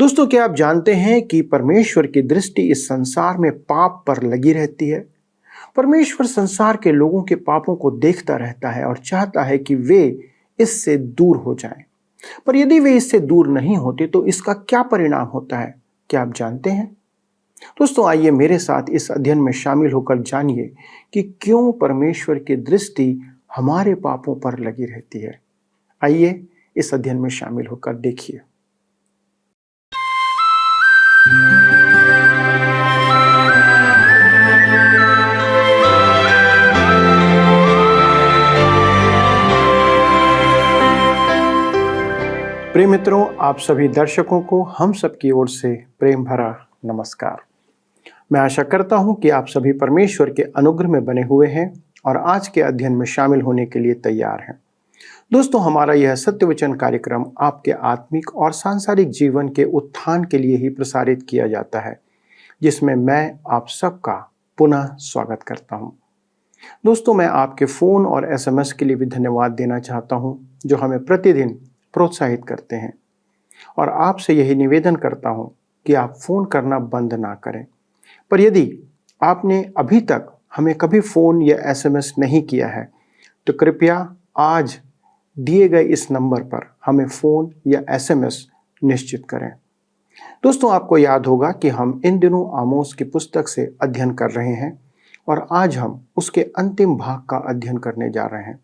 दोस्तों, क्या आप जानते हैं कि परमेश्वर की दृष्टि इस संसार में पाप पर लगी रहती है। परमेश्वर संसार के लोगों के पापों को देखता रहता है और चाहता है कि वे इससे दूर हो जाएं। पर यदि वे इससे दूर नहीं होते तो इसका क्या परिणाम होता है, क्या आप जानते हैं? दोस्तों, आइए मेरे साथ इस अध्ययन में शामिल होकर जानिए कि क्यों परमेश्वर की दृष्टि हमारे पापों पर लगी रहती है। आइए इस अध्ययन में शामिल होकर देखिए। प्रिय मित्रों, आप सभी दर्शकों को हम सबकी ओर से प्रेम भरा नमस्कार। मैं आशा करता हूं कि आप सभी परमेश्वर के अनुग्रह में बने हुए हैं और आज के अध्ययन में शामिल होने के लिए तैयार हैं। दोस्तों, हमारा यह सत्यवचन कार्यक्रम आपके आत्मिक और सांसारिक जीवन के उत्थान के लिए ही प्रसारित किया जाता है, जिसमें मैं आप सबका पुनः स्वागत करता हूं। दोस्तों, मैं आपके फ़ोन और SMS के लिए भी धन्यवाद देना चाहता हूं, जो हमें प्रतिदिन प्रोत्साहित करते हैं। और आपसे यही निवेदन करता हूं कि आप फ़ोन करना बंद ना करें। पर यदि आपने अभी तक हमें कभी फ़ोन या SMS नहीं किया है तो कृपया आज दिए गए इस नंबर पर हमें फ़ोन या SMS निश्चित करें। दोस्तों, आपको याद होगा कि हम इन दिनों आमोस की पुस्तक से अध्ययन कर रहे हैं और आज हम उसके अंतिम भाग का अध्ययन करने जा रहे हैं।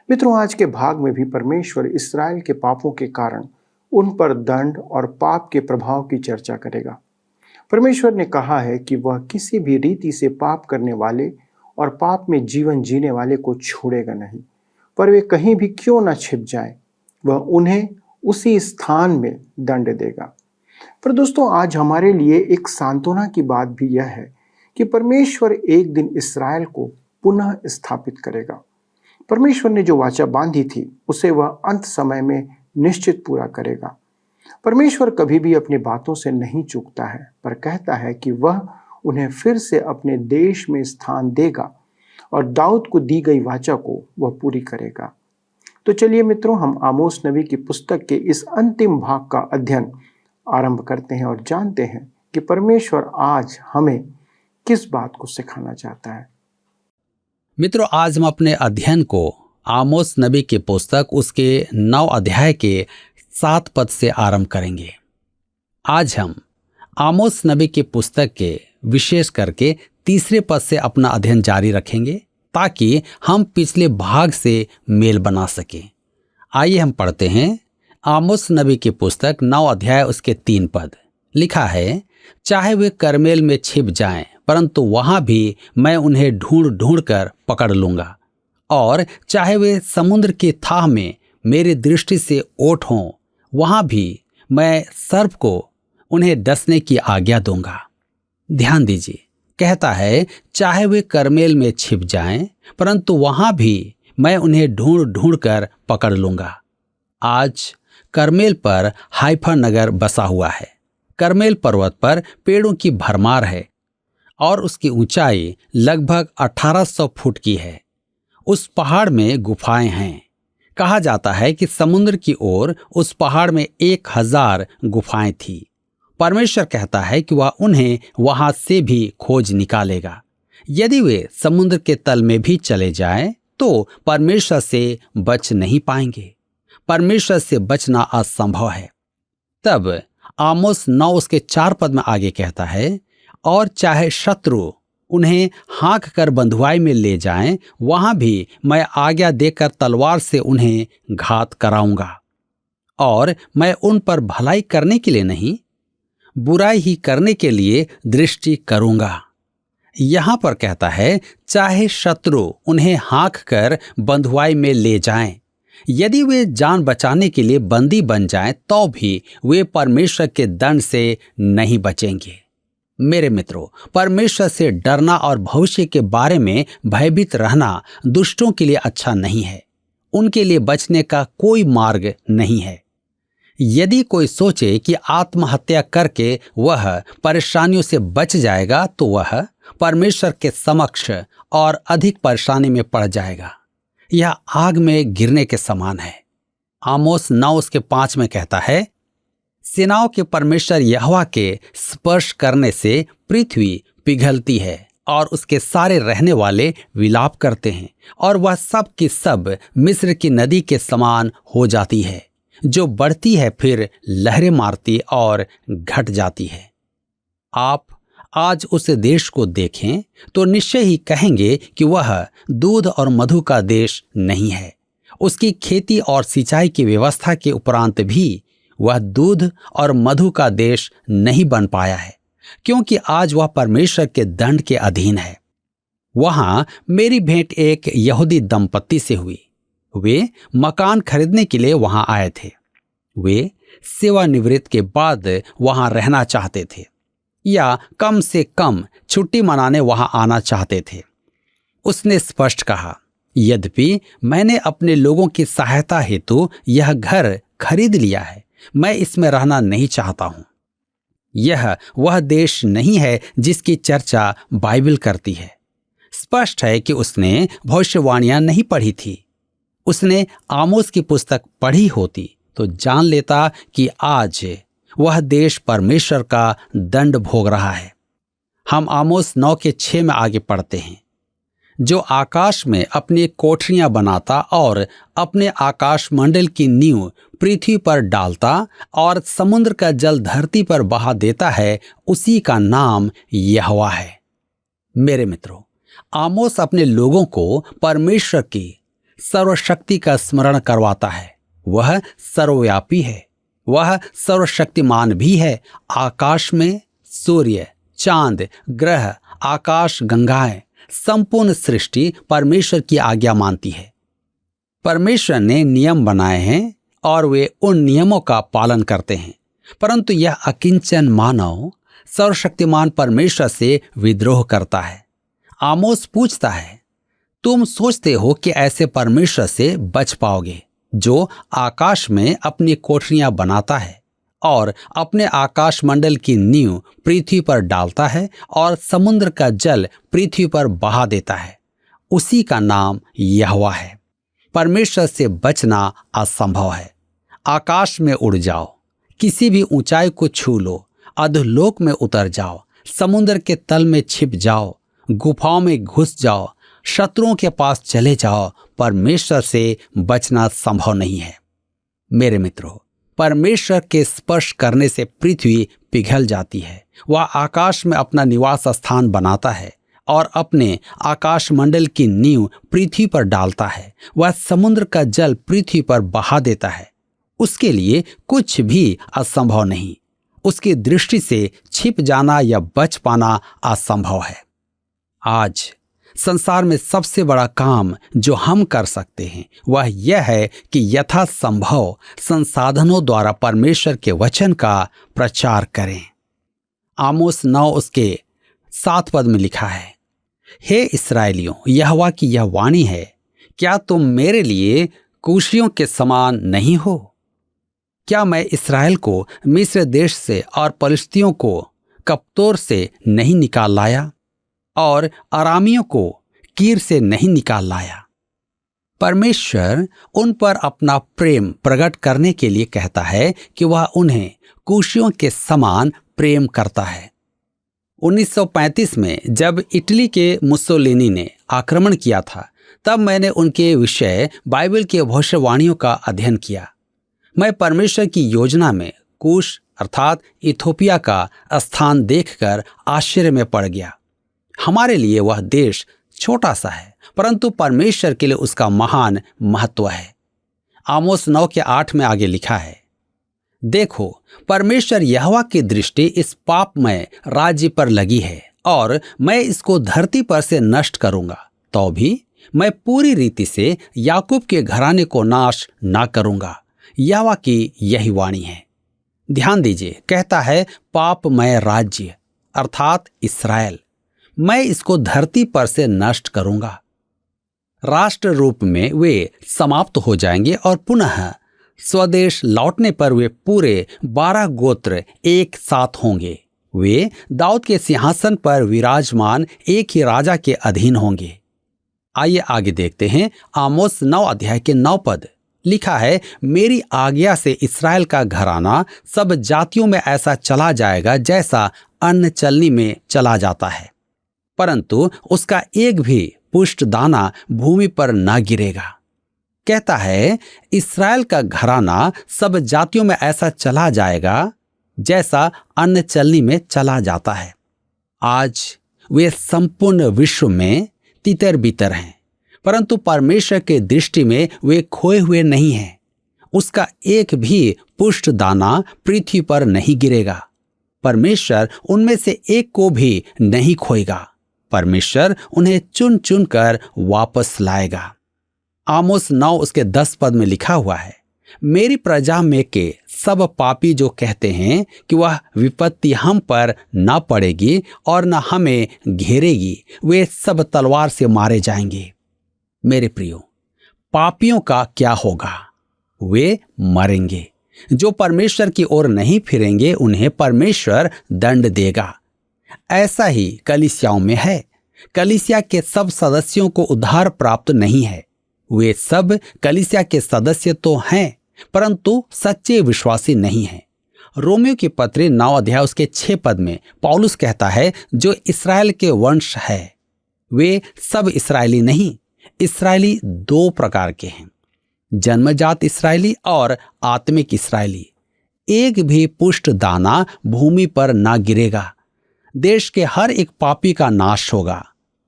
मित्रों, आज के भाग में भी परमेश्वर इस्राएल के पापों के कारण उन पर दंड और पाप के प्रभाव की चर्चा करेगा। परमेश्वर ने कहा है कि वह किसी भी रीति से पाप करने वाले और पाप में जीवन जीने वाले को छोड़ेगा नहीं, पर वे कहीं भी क्यों न छिप जाएं, वह उन्हें उसी स्थान में दंड देगा। पर दोस्तों, आज हमारे लिए एक सांत्वना की बात भी यह है कि परमेश्वर एक दिन इस्राएल को पुनः स्थापित करेगा। परमेश्वर ने जो वाचा बांधी थी उसे वह अंत समय में निश्चित पूरा करेगा। परमेश्वर कभी भी अपनी बातों से नहीं चूकता है, पर कहता है कि वह उन्हें फिर से अपने देश में स्थान देगा और दाऊद को दी गई वाचा को वह पूरी करेगा। तो चलिए मित्रों, हम आमोस नबी की पुस्तक के इस अंतिम भाग का अध्ययन आरंभ करते हैं और जानते हैं कि परमेश्वर आज हमें किस बात को सिखाना चाहता है। मित्रों, आज हम अपने अध्ययन को आमोस नबी की पुस्तक उसके 9 अध्याय के 7 पद से आरंभ करेंगे। आज हम आमोस नबी की पुस्तक के विशेष करके 3 पद से अपना अध्ययन जारी रखेंगे ताकि हम पिछले भाग से मेल बना सकें। आइए हम पढ़ते हैं आमोस नबी की पुस्तक 9 अध्याय उसके 3 पद। लिखा है, चाहे वे कर्मेल में छिप जाएं, परंतु वहां भी मैं उन्हें ढूंढ ढूंढ कर पकड़ लूंगा, और चाहे वे समुद्र की थाह में मेरी दृष्टि से ओट हों, वहां भी मैं सर्प को उन्हें डसने की आज्ञा दूंगा। ध्यान दीजिए, कहता है चाहे वे कर्मेल में छिप जाएं, परंतु वहां भी मैं उन्हें ढूंढ ढूंढ कर पकड़ लूंगा। आज कर्मेल पर हाइफा नगर बसा हुआ है। कर्मेल पर्वत पर पेड़ों की भरमार है और उसकी ऊंचाई लगभग 1800 फुट की है। उस पहाड़ में गुफाएं हैं। कहा जाता है कि समुद्र की ओर उस पहाड़ में 1000 गुफाएं थी। परमेश्वर कहता है कि वह उन्हें वहां से भी खोज निकालेगा। यदि वे समुद्र के तल में भी चले जाएं, तो परमेश्वर से बच नहीं पाएंगे। परमेश्वर से बचना असंभव है। तब आमोस 9 उसके 4 पद में आगे कहता है, और चाहे शत्रु उन्हें हाँक कर बंधुआई में ले जाएं, वहां भी मैं आज्ञा देकर तलवार से उन्हें घात कराऊंगा, और मैं उन पर भलाई करने के लिए नहीं, बुराई ही करने के लिए दृष्टि करूंगा। यहां पर कहता है चाहे शत्रु उन्हें हाँक कर बंधुआई में ले जाएं, यदि वे जान बचाने के लिए बंदी बन जाएं, तो भी वे परमेश्वर के दंड से नहीं बचेंगे। मेरे मित्रों, परमेश्वर से डरना और भविष्य के बारे में भयभीत रहना दुष्टों के लिए अच्छा नहीं है। उनके लिए बचने का कोई मार्ग नहीं है। यदि कोई सोचे कि आत्महत्या करके वह परेशानियों से बच जाएगा, तो वह परमेश्वर के समक्ष और अधिक परेशानी में पड़ जाएगा। यह आग में गिरने के समान है। आमोस 9 उसके 5 में कहता है, सेनाओं के परमेश्वर यहोवा के स्पर्श करने से पृथ्वी पिघलती है और उसके सारे रहने वाले विलाप करते हैं, और वह सब की सब मिस्र की नदी के समान हो जाती है, जो बढ़ती है फिर लहरें मारती और घट जाती है। आप आज उस देश को देखें तो निश्चय ही कहेंगे कि वह दूध और मधु का देश नहीं है। उसकी खेती और सिंचाई की व्यवस्था के उपरांत भी वह दूध और मधु का देश नहीं बन पाया है, क्योंकि आज वह परमेश्वर के दंड के अधीन है। वहां मेरी भेंट एक यहूदी दंपत्ति से हुई। वे मकान खरीदने के लिए वहां आए थे। वे सेवानिवृत्त के बाद वहां रहना चाहते थे, या कम से कम छुट्टी मनाने वहां आना चाहते थे। उसने स्पष्ट कहा, यद्यपि मैंने अपने लोगों की सहायता हेतु यह घर खरीद लिया है, मैं इसमें रहना नहीं चाहता हूं। यह वह देश नहीं है जिसकी चर्चा बाइबल करती है। स्पष्ट है कि उसने भविष्यवाणियां नहीं पढ़ी थी। उसने आमोस की पुस्तक पढ़ी होती तो जान लेता कि आज वह देश परमेश्वर का दंड भोग रहा है। हम आमोस 9:6 में आगे पढ़ते हैं, जो आकाश में अपनी कोठरियां बनाता और अपने आकाश मंडल की नींव पृथ्वी पर डालता और समुद्र का जल धरती पर बहा देता है, उसी का नाम यहोवा है। मेरे मित्रों, आमोस अपने लोगों को परमेश्वर की सर्वशक्ति का स्मरण करवाता है। वह सर्वव्यापी है, वह सर्वशक्तिमान भी है। आकाश में सूर्य, चांद, ग्रह, आकाश गंगाएं, संपूर्ण सृष्टि परमेश्वर की आज्ञा मानती है। परमेश्वर ने नियम बनाए हैं और वे उन नियमों का पालन करते हैं, परंतु यह अकिंचन मानव सर्वशक्तिमान परमेश्वर से विद्रोह करता है। आमोस पूछता है, तुम सोचते हो कि ऐसे परमेश्वर से बच पाओगे, जो आकाश में अपनी कोठरियां बनाता है और अपने आकाश मंडल की नींव पृथ्वी पर डालता है और समुद्र का जल पृथ्वी पर बहा देता है, उसी का नाम यहोवा है। परमेश्वर से बचना असंभव है। आकाश में उड़ जाओ, किसी भी ऊंचाई को छू लो, अधोलोक में उतर जाओ, समुद्र के तल में छिप जाओ, गुफाओं में घुस जाओ, शत्रुओं के पास चले जाओ, परमेश्वर से बचना संभव नहीं है। मेरे मित्रों, परमेश्वर के स्पर्श करने से पृथ्वी पिघल जाती है। वह आकाश में अपना निवास स्थान बनाता है और अपने आकाश मंडल की नींव पृथ्वी पर डालता है। वह समुद्र का जल पृथ्वी पर बहा देता है। उसके लिए कुछ भी असंभव नहीं। उसकी दृष्टि से छिप जाना या बच पाना असंभव है। आज संसार में सबसे बड़ा काम जो हम कर सकते हैं वह यह है कि यथासंभव संसाधनों द्वारा परमेश्वर के वचन का प्रचार करें। आमोस 9 उसके 7 पद में लिखा है, हे इस्राएलियों, यहोवा की यह वाणी है, क्या तुम मेरे लिए कूशियों के समान नहीं हो? क्या मैं इस्राएल को मिस्र देश से और पलिश्तियों को कप्तोर से नहीं निकाल लाया और अरामियों को कीर से नहीं निकाल लाया? परमेश्वर उन पर अपना प्रेम प्रकट करने के लिए कहता है कि वह उन्हें कूशियों के समान प्रेम करता है। 1935 में जब इटली के मुसोलिनी ने आक्रमण किया था, तब मैंने उनके विषय बाइबल की भविष्यवाणियों का अध्ययन किया। मैं परमेश्वर की योजना में कूश अर्थात इथोपिया का स्थान देखकर आश्चर्य में पड़ गया। हमारे लिए वह देश छोटा सा है, परंतु परमेश्वर के लिए उसका महान महत्व है। आमोस 9:8 में आगे लिखा है, देखो, परमेश्वर यहोवा की दृष्टि इस पापमय राज्य पर लगी है और मैं इसको धरती पर से नष्ट करूंगा, तो भी मैं पूरी रीति से याकूब के घराने को नाश ना करूंगा। यहोवा की यही वाणी है। ध्यान दीजिए, कहता है पापमय राज्य अर्थात इस्राएल, मैं इसको धरती पर से नष्ट करूंगा। राष्ट्र रूप में वे समाप्त हो जाएंगे और पुनः स्वदेश लौटने पर वे पूरे 12 गोत्र एक साथ होंगे। वे दाऊद के सिंहासन पर विराजमान एक ही राजा के अधीन होंगे। आइए आगे देखते हैं आमोस 9 अध्याय के 9 पद। लिखा है, मेरी आज्ञा से इस्राएल का घराना सब जातियों में ऐसा चला जाएगा जैसा अन्न चलनी में चला जाता है, परंतु उसका एक भी पुष्ट दाना भूमि पर न गिरेगा। कहता है, इस्राएल का घराना सब जातियों में ऐसा चला जाएगा जैसा अन्न चलनी में चला जाता है। आज वे संपूर्ण विश्व में तितर बितर हैं, परंतु परमेश्वर के दृष्टि में वे खोए हुए नहीं हैं। उसका एक भी पुष्ट दाना पृथ्वी पर नहीं गिरेगा। परमेश्वर उनमें से एक को भी नहीं खोएगा। परमेश्वर उन्हें चुन चुन कर वापस लाएगा। आमोस 9 उसके 10 पद में लिखा हुआ है, मेरी प्रजा में के सब पापी जो कहते हैं कि वह विपत्ति हम पर न पड़ेगी और न हमें घेरेगी, वे सब तलवार से मारे जाएंगे। मेरे प्रियो, पापियों का क्या होगा? वे मरेंगे। जो परमेश्वर की ओर नहीं फिरेंगे उन्हें परमेश्वर दंड देगा। ऐसा ही कलीसियाओं में है। कलीसिया के सब सदस्यों को उद्धार प्राप्त नहीं है। वे सब कलीसिया के सदस्य तो हैं, परंतु सच्चे विश्वासी नहीं हैं। रोमियो की पत्री 9 अध्याय उसके 6 पद में पौलुस कहता है, जो इस्राएल के वंश है वे सब इस्राएली नहीं। इस्राएली 2 प्रकार के हैं, जन्मजात इस्राएली और आत्मिक इस्राएली। एक भी पुष्ट दाना भूमि पर ना गिरेगा। देश के हर एक पापी का नाश होगा,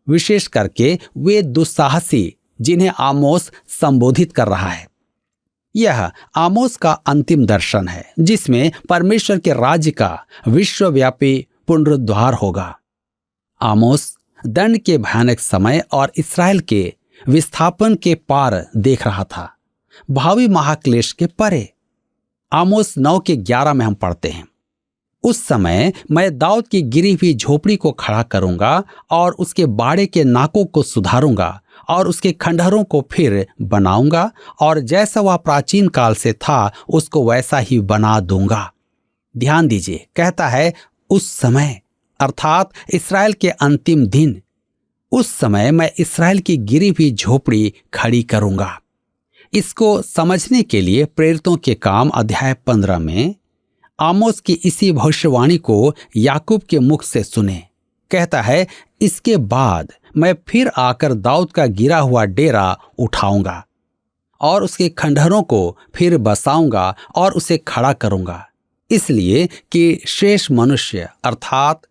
विशेष करके वे दुस्साहसी जिन्हें आमोस संबोधित कर रहा है। यह आमोस का अंतिम दर्शन है जिसमें परमेश्वर के राज्य का विश्वव्यापी पुनरुद्धार होगा। आमोस दंड के भयानक समय और इस्राएल के विस्थापन के पार देख रहा था, भावी महाक्लेश के परे। आमोस 9 के 11 में हम पढ़ते हैं, उस समय मैं दाऊद की गिरी हुई झोपड़ी को खड़ा करूंगा और उसके बाड़े के नाकों को सुधारूंगा और उसके खंडहरों को फिर बनाऊंगा और जैसा वह प्राचीन काल से था उसको वैसा ही बना दूंगा। ध्यान दीजिए, कहता है उस समय, अर्थात इस्राएल के अंतिम दिन। उस समय मैं इस्राएल की गिरी हुई झोपड़ी खड़ी करूंगा। इसको समझने के लिए प्रेरितों के काम अध्याय 15 में आमोस की इसी भविष्यवाणी को याकूब के मुख से सुने। कहता है, इसके बाद मैं फिर आकर दाऊद का गिरा हुआ डेरा उठाऊंगा और उसके खंडहरों को फिर बसाऊंगा और उसे खड़ा करूंगा, इसलिए कि शेष मनुष्य अर्थात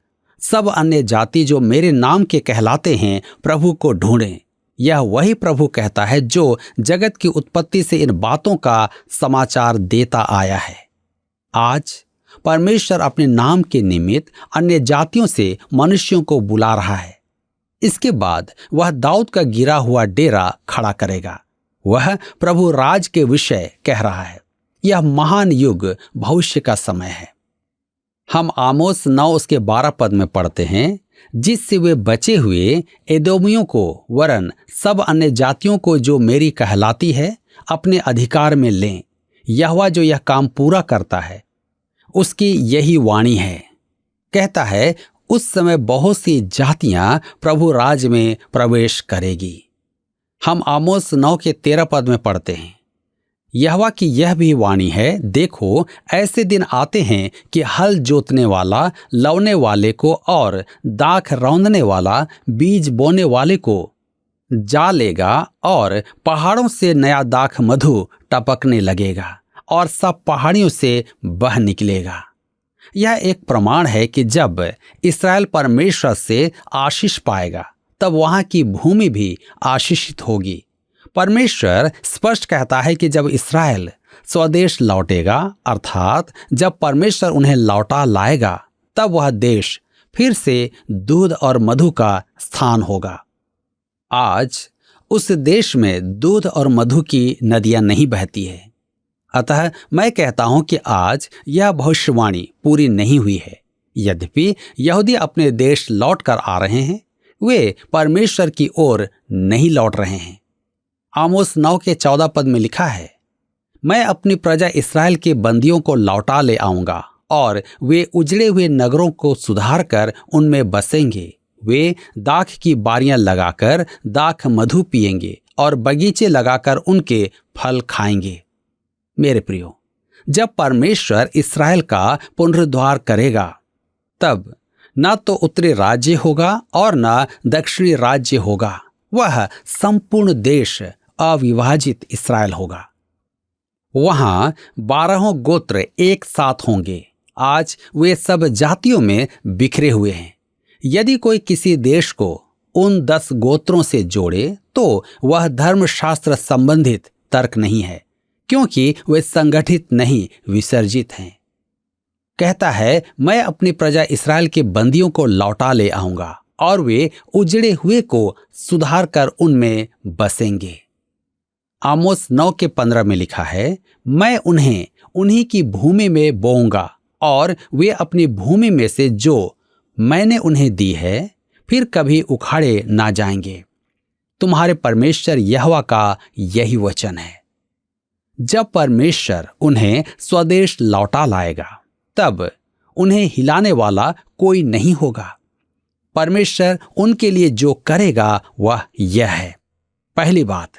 सब अन्य जाति जो मेरे नाम के कहलाते हैं प्रभु को ढूंढें। यह वही प्रभु कहता है जो जगत की उत्पत्ति से इन बातों का समाचार देता आया है। आज परमेश्वर अपने नाम के निमित्त अन्य जातियों से मनुष्यों को बुला रहा है। इसके बाद वह दाऊद का गिरा हुआ डेरा खड़ा करेगा। वह प्रभु राज के विषय कह रहा है। यह महान युग भविष्य का समय है। हम आमोस 9 उसके 12 पद में पढ़ते हैं, जिससे वे बचे हुए एदोमियों को वरन सब अन्य जातियों को जो मेरी कहलाती है अपने अधिकार में लें। यहोवा जो यह काम पूरा करता है उसकी यही वाणी है। कहता है, उस समय बहुत सी जातियां प्रभु राज में प्रवेश करेगी। हम आमोस 9 के 13 पद में पढ़ते हैं, यहोवा की यह भी वाणी है, देखो ऐसे दिन आते हैं कि हल जोतने वाला लवने वाले को और दाख रौंदने वाला बीज बोने वाले को जा लेगा और पहाड़ों से नया दाख मधु टपकने लगेगा और सब पहाड़ियों से बह निकलेगा। यह एक प्रमाण है कि जब इस्राएल परमेश्वर से आशीष पाएगा तब वहां की भूमि भी आशीषित होगी। परमेश्वर स्पष्ट कहता है कि जब इस्राएल स्वदेश लौटेगा अर्थात जब परमेश्वर उन्हें लौटा लाएगा तब वह देश फिर से दूध और मधु का स्थान होगा। आज उस देश में दूध और मधु की नदियां नहीं बहती है। अतः मैं कहता हूं कि आज यह भविष्यवाणी पूरी नहीं हुई है। यद्यपि यहूदी अपने देश लौट कर आ रहे हैं, वे परमेश्वर की ओर नहीं लौट रहे हैं। आमोस 9 के 14 पद में लिखा है, मैं अपनी प्रजा इस्राएल के बंदियों को लौटा ले आऊंगा और वे उजड़े हुए नगरों को सुधार कर उनमें बसेंगे। वे दाख की बारियां लगाकर दाख मधु पिएंगे और बगीचे लगाकर उनके फल खाएंगे। मेरे प्रियो, जब परमेश्वर इस्राएल का पुनरुद्धार करेगा, तब न तो उत्तरी राज्य होगा और न दक्षिणी राज्य होगा। वह संपूर्ण देश अविभाजित इस्राएल होगा। वहां 12 गोत्र एक साथ होंगे। आज वे सब जातियों में बिखरे हुए हैं। यदि कोई किसी देश को उन 10 गोत्रों से जोड़े तो वह धर्मशास्त्र संबंधित तर्क नहीं है, क्योंकि वे संगठित नहीं, विसर्जित हैं। कहता है, मैं अपनी प्रजा इस्राएल के बंदियों को लौटा ले आऊंगा और वे उजड़े हुए को सुधार कर उनमें बसेंगे। आमोस 9:15 में लिखा है, मैं उन्हें उन्हीं की भूमि में बोऊंगा और वे अपनी भूमि में से जो मैंने उन्हें दी है फिर कभी उखाड़े ना जाएंगे। तुम्हारे परमेश्वर यहोवा का यही वचन है। जब परमेश्वर उन्हें स्वदेश लौटा लाएगा, तब उन्हें हिलाने वाला कोई नहीं होगा। परमेश्वर उनके लिए जो करेगा वह यह है। पहली बात,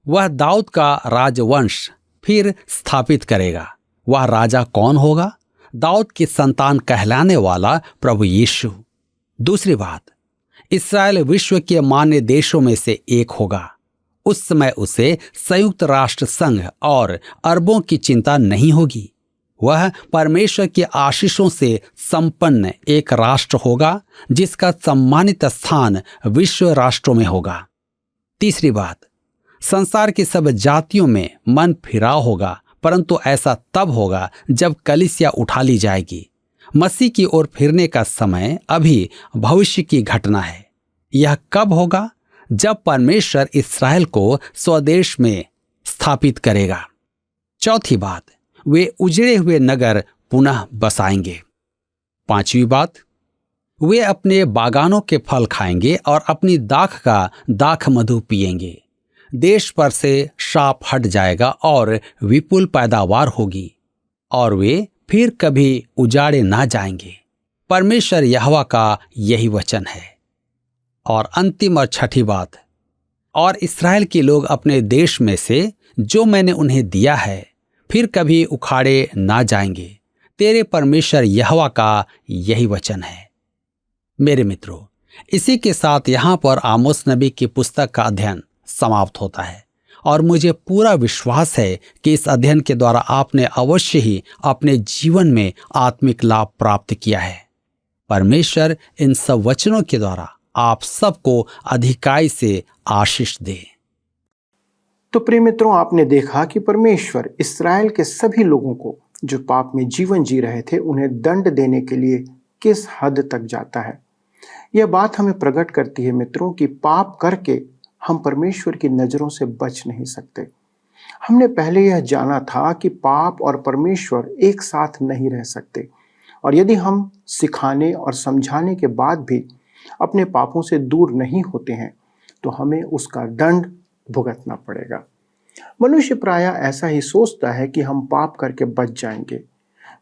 वह दाऊद का राजवंश फिर स्थापित करेगा। वह राजा कौन होगा? दाऊद की संतान कहलाने वाला प्रभु यीशु। दूसरी बात, इस्राएल विश्व के मान्य देशों में से एक होगा। उस समय उसे संयुक्त राष्ट्र संघ और अरबों की चिंता नहीं होगी। वह परमेश्वर के आशीषों से संपन्न एक राष्ट्र होगा, जिसका सम्मानित स्थान विश्व राष्ट्रों में होगा। तीसरी बात, संसार की सब जातियों में मन फिराव होगा, परंतु ऐसा तब होगा जब कलीसिया उठा ली जाएगी। मसीह की ओर फिरने का समय अभी भविष्य की घटना है। यह कब होगा? जब परमेश्वर इस्राएल को स्वदेश में स्थापित करेगा। चौथी बात, वे उजड़े हुए नगर पुनः बसाएंगे। पांचवी बात, वे अपने बागानों के फल खाएंगे और अपनी दाख का दाख मधु पिएंगे। देश पर से शाप हट जाएगा और विपुल पैदावार होगी और वे फिर कभी उजाड़े ना जाएंगे। परमेश्वर यहोवा का यही वचन है। और अंतिम और छठी बात, और इस्राएल के लोग अपने देश में से जो मैंने उन्हें दिया है फिर कभी उखाड़े ना जाएंगे। तेरे परमेश्वर यहोवा का यही वचन है। मेरे मित्रों, इसी के साथ यहाँ पर आमोस नबी की पुस्तक का अध्ययन समाप्त होता है और मुझे पूरा विश्वास है कि इस अध्ययन के द्वारा आपने अवश्य ही अपने जीवन में आत्मिक लाभ प्राप्त किया है। परमेश्वर इन सब वचनों के द्वारा आप सबको अधिकाई से आशीष दे। तो प्रिय मित्रों, आपने देखा कि परमेश्वर इस्राएल के सभी लोगों को जो पाप में जीवन जी रहे थे उन्हें दंड देने के लिए किस हद तक जाता है। यह बात हमें प्रकट करती है मित्रों कि पाप करके हम परमेश्वर की नज़रों से बच नहीं सकते। हमने पहले यह जाना था कि पाप और परमेश्वर एक साथ नहीं रह सकते, और यदि हम सिखाने और समझाने के बाद भी अपने पापों से दूर नहीं होते हैं तो हमें उसका दंड भुगतना पड़ेगा। मनुष्य प्रायः ऐसा ही सोचता है कि हम पाप करके बच जाएंगे,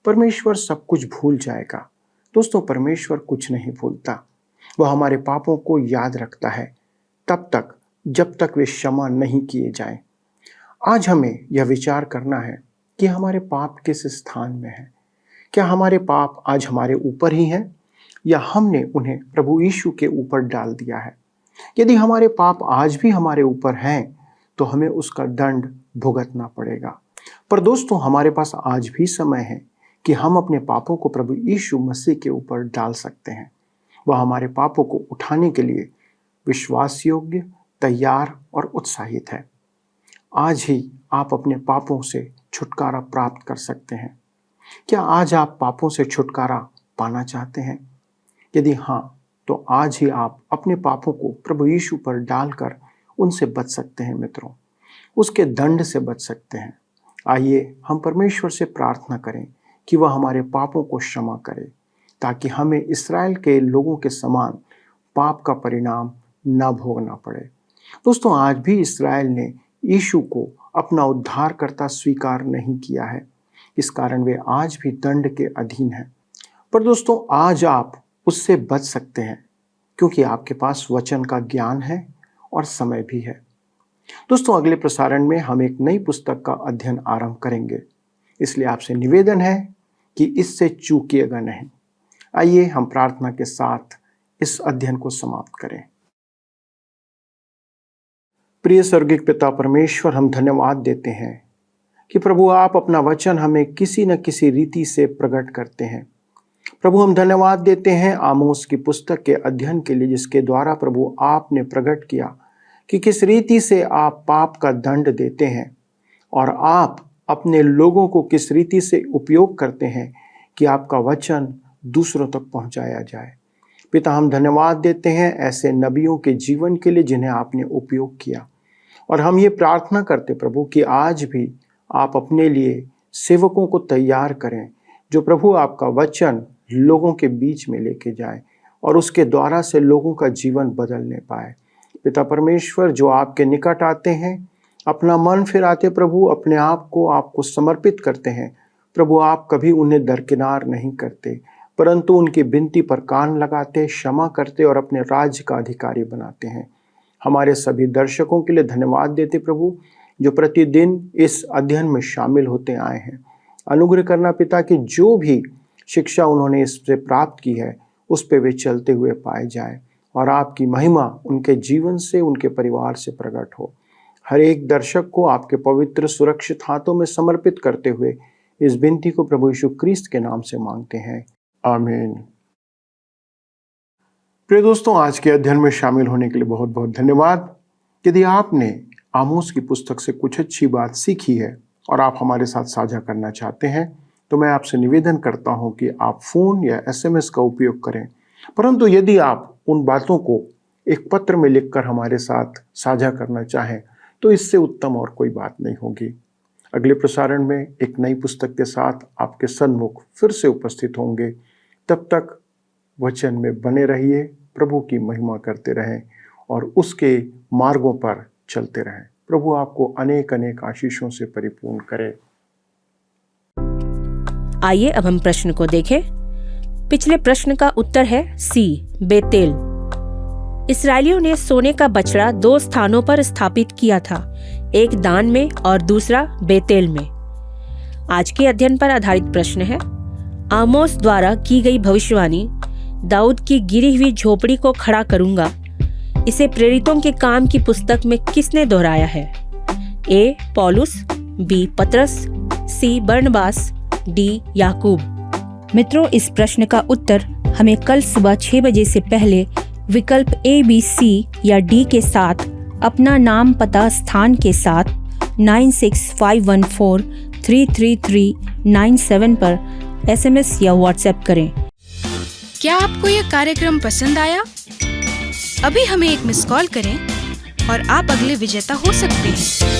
परमेश्वर सब कुछ भूल जाएगा। दोस्तों, परमेश्वर कुछ नहीं भूलता। वह हमारे पापों को याद रखता है तब तक जब तक वे क्षमा नहीं किए जाएं। आज हमें यह विचार करना है कि हमारे पाप किस स्थान में है। क्या हमारे पाप आज हमारे ऊपर ही हैं या हमने उन्हें प्रभु यीशु के ऊपर डाल दिया है? यदि हमारे पाप आज भी हमारे ऊपर हैं तो हमें उसका दंड भुगतना पड़ेगा। पर दोस्तों, हमारे पास आज भी समय है कि हम अपने पापों को प्रभु यीशु मसीह के ऊपर डाल सकते हैं। वह हमारे पापों को उठाने के लिए विश्वास योग्य, तैयार और उत्साहित है। आज ही आप अपने पापों से छुटकारा प्राप्त कर सकते हैं। क्या आज आप पापों से छुटकारा पाना चाहते हैं? यदि हाँ, तो आज ही आप अपने पापों को प्रभु यीशु पर डालकर उनसे बच सकते हैं मित्रों, उसके दंड से बच सकते हैं। आइए हम परमेश्वर से प्रार्थना करें कि वह हमारे पापों को क्षमा करे, ताकि हमें इस्राएल के लोगों के समान पाप का परिणाम न भोगना पड़े। दोस्तों, आज भी इस्राएल ने यीशु को अपना उद्धारकर्ता स्वीकार नहीं किया है, इस कारण वे आज भी दंड के अधीन हैं। पर दोस्तों, आज आप उससे बच सकते हैं क्योंकि आपके पास वचन का ज्ञान है और समय भी है। दोस्तों, अगले प्रसारण में हम एक नई पुस्तक का अध्ययन आरंभ करेंगे, इसलिए आपसे निवेदन है कि इससे चूकिएगा नहीं। आइए हम प्रार्थना के साथ इस अध्ययन को समाप्त करें। प्रिय स्वर्गीय पिता परमेश्वर, हम धन्यवाद देते हैं कि प्रभु आप अपना वचन हमें किसी न किसी रीति से प्रकट करते हैं। प्रभु हम धन्यवाद देते हैं आमोस की पुस्तक के अध्ययन के लिए, जिसके द्वारा प्रभु आपने प्रकट किया कि किस रीति से आप पाप का दंड देते हैं और आप अपने लोगों को किस रीति से उपयोग करते हैं कि आपका वचन दूसरों तक पहुंचाया जाए। पिता हम धन्यवाद देते हैं ऐसे नबियों के जीवन के लिए जिन्हें आपने उपयोग किया, और हम ये प्रार्थना करते प्रभु कि आज भी आप अपने लिए सेवकों को तैयार करें, जो प्रभु आपका वचन लोगों के बीच में लेके जाए और उसके द्वारा से लोगों का जीवन बदलने पाए। पिता परमेश्वर, जो आपके निकट आते हैं, अपना मन फिराते प्रभु, अपने आप को आपको समर्पित करते हैं प्रभु, आप कभी उन्हें दरकिनार नहीं करते, परंतु उनकी विनती पर कान लगाते, क्षमा करते और अपने राज्य का अधिकारी बनाते हैं। हमारे सभी दर्शकों के लिए धन्यवाद देते प्रभु, जो प्रतिदिन इस अध्ययन में शामिल होते आए हैं। अनुग्रह करना पिता कि जो भी शिक्षा उन्होंने इससे प्राप्त की है उस पे वे चलते हुए पाए जाए और आपकी महिमा उनके जीवन से, उनके परिवार से प्रकट हो। हर एक दर्शक को आपके पवित्र सुरक्षित हाथों में समर्पित करते हुए इस विनती को प्रभु यीशु क्रिस्त के नाम से मांगते हैं, आमीन। प्रिय दोस्तों, आज के अध्ययन में शामिल होने के लिए बहुत बहुत धन्यवाद। यदि आपने आमोस की पुस्तक से कुछ अच्छी बात सीखी है और आप हमारे साथ साझा करना चाहते हैं, तो मैं आपसे निवेदन करता हूं कि आप फ़ोन या SMS का उपयोग करें। परंतु यदि आप उन बातों को एक पत्र में लिखकर हमारे साथ साझा करना चाहें, तो इससे उत्तम और कोई बात नहीं होगी। अगले प्रसारण में एक नई पुस्तक के साथ आपके सन्मुख फिर से उपस्थित होंगे। तब तक वचन में बने रहिए, प्रभु की महिमा करते रहें और उसके मार्गों पर चलते रहें। प्रभु आपको अनेक अनेक आशीषों से परिपूर्ण करे। आइए अब हम प्रश्न को देखें। पिछले प्रश्न का उत्तर है सी, बेतेल। इस्राएलियों ने सोने का बछड़ा 2 स्थानों पर स्थापित किया था, एक दान में और दूसरा बेतेल में। आज के अध्ययन पर आधारित प्रश्न है, आमोस द्वारा की गई भविष्यवाणी, दाऊद की गिरी हुई झोपड़ी को खड़ा करूंगा, इसे प्रेरितों के काम की पुस्तक में किसने दोहराया है? ए, पौलुस, बी, पतरस, सी, बरनबास, डी, याकूब। मित्रों, इस प्रश्न का उत्तर हमें कल सुबह 6 बजे से पहले विकल्प A, B, C या D के साथ अपना नाम, पता, स्थान के साथ 9651433397 पर SMS या WhatsApp करें। क्या आपको यह कार्यक्रम पसंद आया? अभी हमें एक मिस कॉल करें और आप अगले विजेता हो सकते हैं।